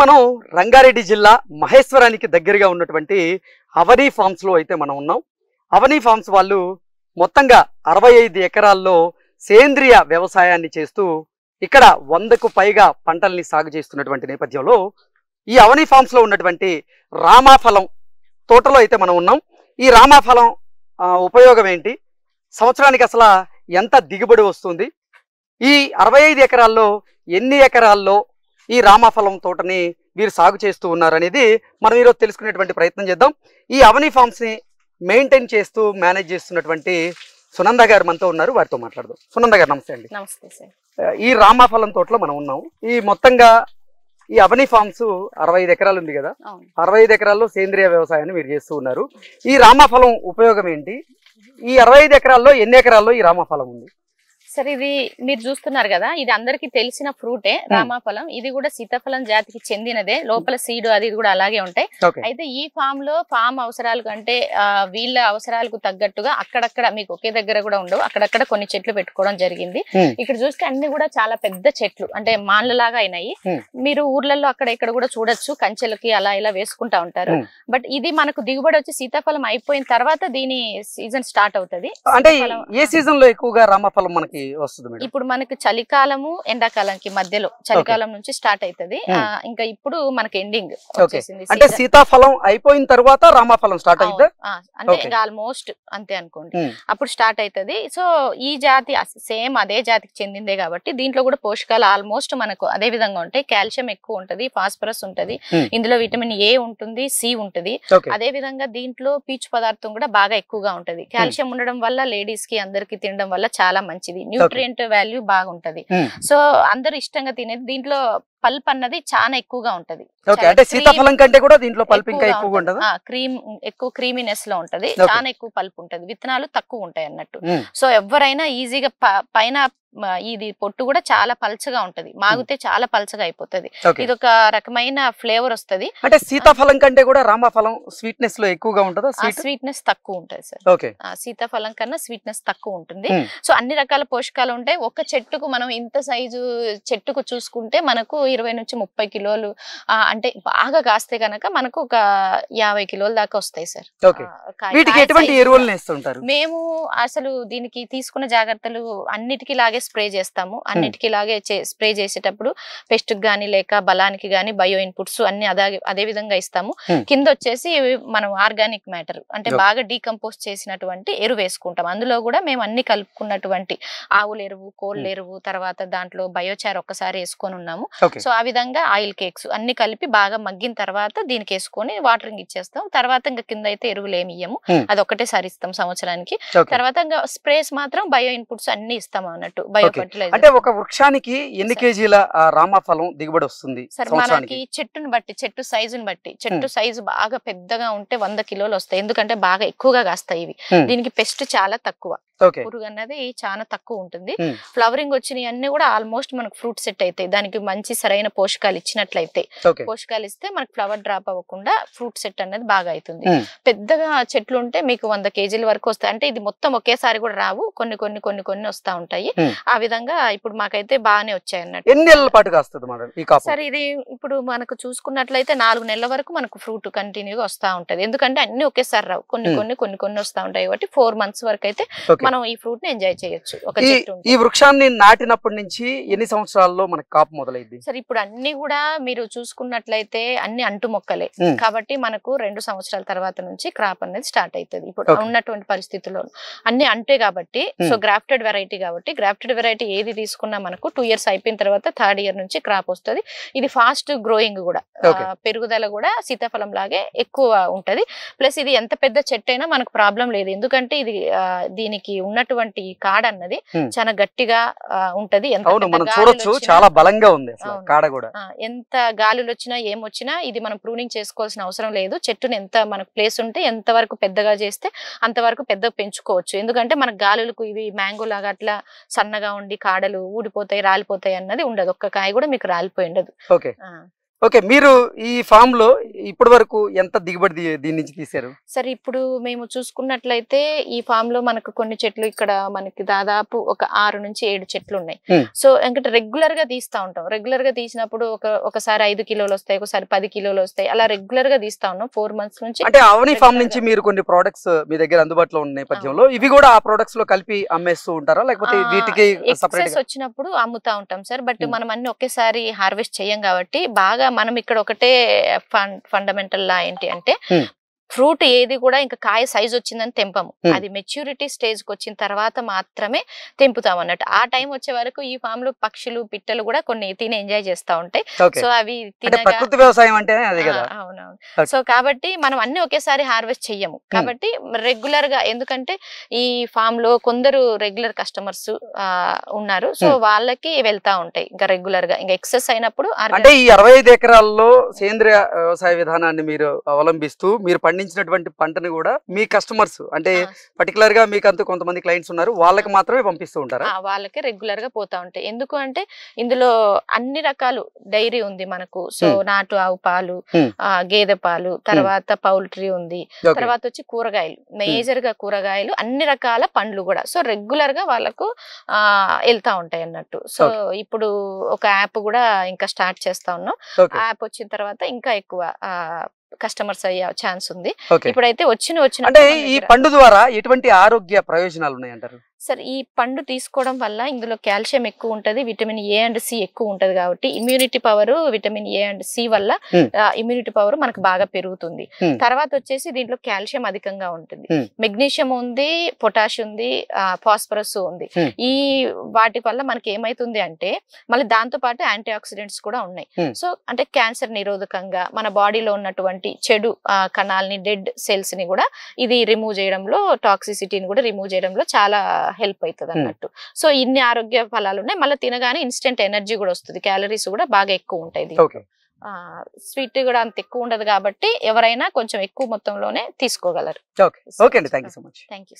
మనం రంగారెడ్డి జిల్లా మహేశ్వరానికి దగ్గరగా ఉన్నటువంటి అవని ఫార్మ్స్ లో అయితే మనం ఉన్నాం. అవని ఫార్మ్స్ వాళ్ళు మొత్తంగా 65 ఎకరాల్లో సేంద్రియ వ్యవసాయాన్ని చేస్తూ ఇక్కడ 100కు పైగా పంటల్ని సాగు చేస్తున్నటువంటి నేపథ్యంలో ఈ అవని ఫార్మ్స్ లో ఉన్నటువంటి రామాఫలం తోటలో అయితే మనం ఉన్నాం. ఈ రామాఫలం ఉపయోగం ఏంటి, సంవత్సరానికి అసలు ఎంత దిగుబడి వస్తుంది, ఈ 65 ఎకరాల్లో ఎన్ని ఎకరాల్లో ఈ రామాఫలం తోటని వీరు సాగు చేస్తూ ఉన్నారు అనేది మనం ఈరోజు తెలుసుకునేటువంటి ప్రయత్నం చేద్దాం. ఈ అవని ఫార్మ్స్ ని మెయింటైన్ చేస్తూ మేనేజ్ చేస్తున్నటువంటి సునంద గారు మనతో ఉన్నారు, వారితో మాట్లాడదాం. సునంద గారు నమస్తే అండి. నమస్తే సార్. ఈ రామాఫలం తోటలో మనం ఉన్నాం. ఈ మొత్తంగా ఈ అవని ఫార్మ్స్ 65 ఎకరాలు ఉంది కదా, 65 ఎకరాల్లో సేంద్రియ వ్యవసాయాన్ని మీరు చేస్తూ ఉన్నారు. ఈ రామాఫలం ఉపయోగం ఏంటి, ఈ 65 ఎకరాల్లో ఎన్ని ఎకరాల్లో ఈ రామాఫలం ఉంది? సార్ ఇది మీరు చూస్తున్నారు కదా, ఇది అందరికి తెలిసిన ఫ్రూటే రామాఫలం. ఇది కూడా సీతాఫలం జాతికి చెందినదే, లోపల సీడ్ అది కూడా అలాగే ఉంటాయి. అయితే ఈ ఫామ్ లో ఫామ్ అవసరాలు కంటే వీళ్ళ అవసరాలకు తగ్గట్టుగా అక్కడక్కడ మీకు ఒకే దగ్గర కూడా ఉండవు, అక్కడక్కడ కొన్ని చెట్లు పెట్టుకోవడం జరిగింది. ఇక్కడ చూస్తే అన్ని కూడా చాలా పెద్ద చెట్లు, అంటే మాన్లలాగా అయినాయి. మీరు ఊర్లలో అక్కడ ఇక్కడ కూడా చూడొచ్చు, కంచెలకి అలా ఇలా వేసుకుంటా ఉంటారు. బట్ ఇది మనకు దిగుబడి వచ్చి సీతాఫలం అయిపోయిన తర్వాత దీని సీజన్ స్టార్ట్ అవుతుంది. అంటే ఏ సీజన్ లో ఎక్కువగా రామాఫలం మనకి వస్తుంది? ఇప్పుడు మనకి చలికాలము ఎండాకాలంకి మధ్యలో, చలికాలం నుంచి స్టార్ట్ అవుతుంది. ఇంకా ఇప్పుడు మనకి ఎండింగ్ వచ్చేసింది. అంటే సీతాఫలం అయిపోయిన తర్వాత రామాఫలం స్టార్ట్ అవుతుంది, అంటే ఇంకా ఆల్మోస్ట్ అంతే అనుకోండి, అప్పుడు స్టార్ట్ అవుతుంది. సో ఈ జాతి సేమ్ అదే జాతికి చెందిందే కాబట్టి దీంట్లో కూడా పోషకాలు ఆల్మోస్ట్ మనకు అదే విధంగా ఉంటాయి. కాల్షియం ఎక్కువ ఉంటది, ఫాస్ఫరస్ ఉంటది, ఇందులో విటమిన్ ఏ ఉంటుంది, సి ఉంటది. అదే విధంగా దీంట్లో పీచు పదార్థం కూడా బాగా ఎక్కువగా ఉంటది. కాల్షియం ఉండడం వల్ల లేడీస్ కి అందరికి తినడం వల్ల చాలా మంచిది, న్యూట్రియంట్ వాల్యూ బాగుంటది. సో అందరు ఇష్టంగా తినేది. దీంట్లో పల్ప్ అన్నది చాలా ఎక్కువగా ఉంటది. అంటే సీతాఫలం కంటే కూడా దీంట్లో పల్ప్ ఇంకా ఎక్కువగా ఉంటది. క్రీమ్ ఎక్కువ క్రీమీనెస్ లో ఉంటది, చాలా ఎక్కువ పల్ప్ ఉంటది, విత్తనాలు తక్కువ ఉంటాయి అన్నట్టు. సో ఎవరైనా ఈజీగా పైన ఇది పొట్టు కూడా చాలా పల్చగా ఉంటది, మాగితే చాలా పల్చగా అయిపోతుంది. ఇది ఒక రకమైన ఫ్లేవర్ వస్తది. అంటే సీతాఫలం కంటే కూడా రామాఫలం స్వీట్నెస్ లో ఎక్కువగా ఉంటదా? స్వీట్నెస్ తక్కువ ఉంటది సార్. సీతాఫలం కన్నా స్వీట్నెస్ తక్కువ ఉంటుంది. సో అన్ని రకాల పోషకాలు ఉంటాయి. ఒక చెట్టుకు మనం ఇంత సైజు చెట్టుకు చూసుకుంటే మనకు 20 నుంచి 30 కిలోలు, అంటే బాగా కాస్తే కనుక మనకు ఒక 50 కిలోల దాకా వస్తాయి సార్. మేము అసలు దీనికి తీసుకున్న జాగ్రత్తలు అన్నిటికీ లాగే స్ప్రే చేస్తాము. అన్నిటికీ లాగే స్ప్రే చేసేటప్పుడు పెస్ట్ గానీ లేక బలానికి గానీ బయో ఇన్పుట్స్ అన్ని అదే విధంగా ఇస్తాము. కింద వచ్చేసి మనం ఆర్గానిక్ మ్యాటర్, అంటే బాగా డీకంపోజ్ చేసినటువంటి ఎరువు వేసుకుంటాం. అందులో కూడా మేము అన్ని కలుపుకున్నటువంటి ఆవుల ఎరువు, కోళ్ళ ఎరువు, తర్వాత దాంట్లో బయోచార్ ఒక్కసారి వేసుకొని ఉన్నాము. సో ఆ విధంగా ఆయిల్ కేక్స్ అన్ని కలిపి బాగా మగ్గిన తర్వాత దీనికి వేసుకొని వాటరింగ్ ఇచ్చేస్తాం. తర్వాత ఇంకా కింద అయితే ఎరువులు ఏమి ఇయ్యము, అది ఒకటేసారి ఇస్తాం సంవత్సరానికి. తర్వాత ఇంకా స్ప్రేస్ మాత్రం బయో ఇన్పుట్స్ అన్ని ఇస్తాం అన్నట్టు. అంటే ఒక వృక్షానికి ఎన్ని కేజీల రామాఫలం దిగుబడి వస్తుంది? సార్ మనకి చెట్టును బట్టి, చెట్టు సైజుని బట్టి, చెట్టు సైజు బాగా పెద్దగా ఉంటే 100 కిలోలు వస్తాయి, ఎందుకంటే బాగా ఎక్కువగా కాస్తాయి ఇవి. దీనికి పెస్ట్ చాలా తక్కువ, పురుగు అన్నది చాలా తక్కువ ఉంటుంది. ఫ్లవరింగ్ వచ్చినవి అన్ని కూడా ఆల్మోస్ట్ మనకు ఫ్రూట్ సెట్ అవుతాయి. దానికి మంచి సరైన పోషకాలు ఇచ్చినట్లయితే, పోషకాలు ఇస్తే మనకు ఫ్లవర్ డ్రాప్ అవ్వకుండా ఫ్రూట్ సెట్ అనేది బాగా అవుతుంది. పెద్దగా చెట్లు ఉంటే మీకు 100 కేజీల వరకు వస్తాయి. అంటే ఇది మొత్తం ఒకేసారి కూడా రావు, కొన్ని కొన్ని కొన్ని కొన్ని వస్తా ఉంటాయి. ఆ విధంగా ఇప్పుడు మాకైతే బాగానే వచ్చాయి అన్నట్టు. ఎన్ని నెలల పాటు కాస్తుంది సార్ ఇది? ఇప్పుడు మనకు చూసుకున్నట్లయితే 4 నెలల వరకు మనకు ఫ్రూట్ కంటిన్యూగా వస్తా ఉంటది, ఎందుకంటే అన్ని ఒకేసారి రావు, కొన్ని కొన్ని కొన్ని కొన్ని వస్తా ఉంటాయి. కాబట్టి 4 మంత్స్ వరకు అయితే మనం ఈ ఫ్రూట్ ని ఎంజాయ్ చేయొచ్చు. ఈ వృక్షాన్ని నాటినప్పటి నుంచి ఎన్ని సంవత్సరాల్లో మనకు కాపు మొదలైంది? సరే ఇప్పుడు అన్ని కూడా మీరు చూసుకున్నట్లయితే అన్ని అంటు మొక్కలే కాబట్టి మనకు 2 సంవత్సరాల తర్వాత నుంచి క్రాప్ అనేది స్టార్ట్ అవుతుంది. ఇప్పుడు ఉన్నటువంటి పరిస్థితుల్లో అన్ని అంటే కాబట్టి, సో గ్రాఫ్టెడ్ వెరైటీ కాబట్టి, గ్రాఫ్టెడ్ వెరైటీ ఏది తీసుకున్నా మనకు 2 ఇయర్స్ అయిపోయిన తర్వాత 3rd ఇయర్ నుంచి క్రాప్ వస్తుంది. ఇది ఫాస్ట్ గ్రోయింగ్ కూడా, పెరుగుదల కూడా సీతాఫలం లాగే ఎక్కువ ఉంటది. ప్లస్ ఇది ఎంత పెద్ద చెట్టు అయినా మనకు ప్రాబ్లం లేదు, ఎందుకంటే ఇది దీనికి ఉన్నటువంటి కాడ అన్నది చాలా గట్టిగా ఉంటది. చాలా బలంగా ఉంది కాడ కూడా. ఎంత గాలులు వచ్చినా ఏమొచ్చినా ఇది మనం ప్రూనింగ్ చేసుకోవాల్సిన అవసరం లేదు. చెట్టుని ఎంత మనకు ప్లేస్ ఉంటే ఎంత వరకు పెద్దగా చేస్తే అంతవరకు పెద్దగా పెంచుకోవచ్చు. ఎందుకంటే మనకు గాలులకు ఇవి మ్యాంగో లాగా అట్లా సన్నగా ఉండి కాడలు ఊడిపోతాయి, రాలిపోతాయి అన్నది ఉండదు. ఒక్క కాయ కూడా మీకు రాలిపోయి ఉండదు. ఓకే, మీరు ఈ ఫామ్ లో ఇప్పటి వరకు ఎంత దిగుబడి దీని నుంచి తీశారు? సరే, ఇప్పుడు మేము చూసుకున్నట్లయితే ఈ ఫామ్ లో మనకు కొన్ని చెట్లు ఇక్కడ మనకి దాదాపు ఒక 6 నుంచి 7 చెట్లు ఉన్నాయి. సో ఇంకా రెగ్యులర్ గా తీస్తా ఉంటాం. రెగ్యులర్ గా తీసినప్పుడు ఒకసారి 5 కిలోలు వస్తాయి, ఒకసారి 10 కిలోలు వస్తాయి. అలా రెగ్యులర్ గా తీస్తా ఉన్నాం 4 మంత్స్ నుంచి. అంటే అవని ఫామ్ నుంచి మీరు కొన్ని ప్రొడక్ట్స్ మీ దగ్గర అందుబాటులో ఉన్న నేపథ్యంలో ఇవి కూడా ఆ ప్రొడక్ట్స్ లో కలిపి అమ్మేస్తూ ఉంటారా, లేకపోతే వీటికి సెపరేట్ గా వచ్చినప్పుడు అమ్ముతా ఉంటాం సార్. బట్ మనం అన్ని ఒకేసారి హార్వెస్ట్ చేయం కాబట్టి బాగా మనం ఇక్కడ ఒకటే ఫండమెంటల్ లా ఏంటి అంటే ఫ్రూట్ ఏది కూడా ఇంకా కాయ సైజ్ వచ్చిందని తెంపము. అది మెచ్యూరిటీ స్టేజ్ కి వచ్చిన తర్వాత మాత్రమే తెంపుతాం అన్నట్టు. ఆ టైం వచ్చే వరకు ఈ ఫామ్ లో పక్షులు పిట్టలు కూడా కొన్ని తిని ఎంజాయ్ చేస్తా ఉంటాయి. సో అవి ప్రకృతి వ్యవసాయం అంటే అదే కదా. అవునవును. సో కాబట్టి మనం అన్ని ఒకేసారి హార్వెస్ట్ చెయ్యము. కాబట్టి రెగ్యులర్ గా, ఎందుకంటే ఈ ఫామ్ లో కొందరు రెగ్యులర్ కస్టమర్స్ ఉన్నారు. సో వాళ్ళకి వెళ్తా ఉంటాయి ఇంకా రెగ్యులర్ గా. ఇంకా ఎక్సెస్ అయినప్పుడు అంటే ఈ 65 ఎకరాల్లో సేంద్రియ వ్యవసాయ విధానాన్ని మీరు అవలంబిస్తూ మీరు పండించినటువంటి పంటని కూడా మీ కస్టమర్స్ అంటే పర్టికులర్ గా మీకు అంతా కొంతమంది క్లయింట్స్ ఉన్నారు, వాళ్ళకి మాత్రమే పంపిస్తూ ఉంటారా? వాళ్ళకి రెగ్యులర్ గా పోతా ఉంటాయి. ఎందుకు అంటే ఇందులో అన్ని రకాలు డైరీ ఉంది మనకు. సో నాటు ఆవు పాలు, గేదె పాలు, తర్వాత పౌల్ట్రీ ఉంది, తర్వాత వచ్చి కూరగాయలు, మేజర్ గా కూరగాయలు, అన్ని రకాల పండ్లు కూడా. సో రెగ్యులర్ గా వాళ్ళకు వెళ్తా ఉంటాయి అన్నట్టు. సో ఇప్పుడు ఒక యాప్ కూడా ఇంకా స్టార్ట్ చేస్తా ఉన్నాం. యాప్ వచ్చిన తర్వాత ఇంకా ఎక్కువ కస్టమర్స్ అయ్యే ఛాన్స్ ఉంది. ఇప్పుడైతే వచ్చిన అంటే ఈ పండు ద్వారా ఎటువంటి ఆరోగ్య ప్రయోజనాలు ఉన్నాయంటారు? సరే, ఈ పండు తీసుకోవడం వల్ల ఇందులో కాల్షియం ఎక్కువ ఉంటది, విటమిన్ ఏ అండ్ సి ఎక్కువ ఉంటది కాబట్టి immunity power, vitamin A and C వల్ల ఇమ్యూనిటీ పవర్ మనకు బాగా పెరుగుతుంది. తర్వాత వచ్చేసి దీంట్లో కాల్షియం అధికంగా ఉంటుంది, మెగ్నీషియం ఉంది, పొటాష్ ఉంది, ఫాస్ఫరస్ ఉంది. ఈ వాటి వల్ల మనకి ఏమైతుంది అంటే మళ్ళీ దాంతో పాటు యాంటీ ఆక్సిడెంట్స్ కూడా ఉన్నాయి. సో అంటే క్యాన్సర్ నిరోధకంగా మన బాడీలో ఉన్నటువంటి చెడు కణాలని, డెడ్ సెల్స్ ని కూడా ఇది రిమూవ్ చేయడంలో, టాక్సిసిటీని కూడా రిమూవ్ చేయడంలో చాలా హెల్ప్ అవుతుంది అన్నట్టు. సో ఇన్ని ఆరోగ్య ఫలాలు ఉన్నాయి. మళ్ళీ తినగానే ఇన్స్టెంట్ ఎనర్జీ కూడా వస్తుంది, క్యాలరీస్ కూడా బాగా ఎక్కువ ఉంటాయి. స్వీట్ కూడా అంత ఎక్కువ ఉండదు కాబట్టి ఎవరైనా కొంచెం ఎక్కువ మొత్తంలోనే తీసుకోగలరు. ఓకే అండి, thank you so much. Thank you.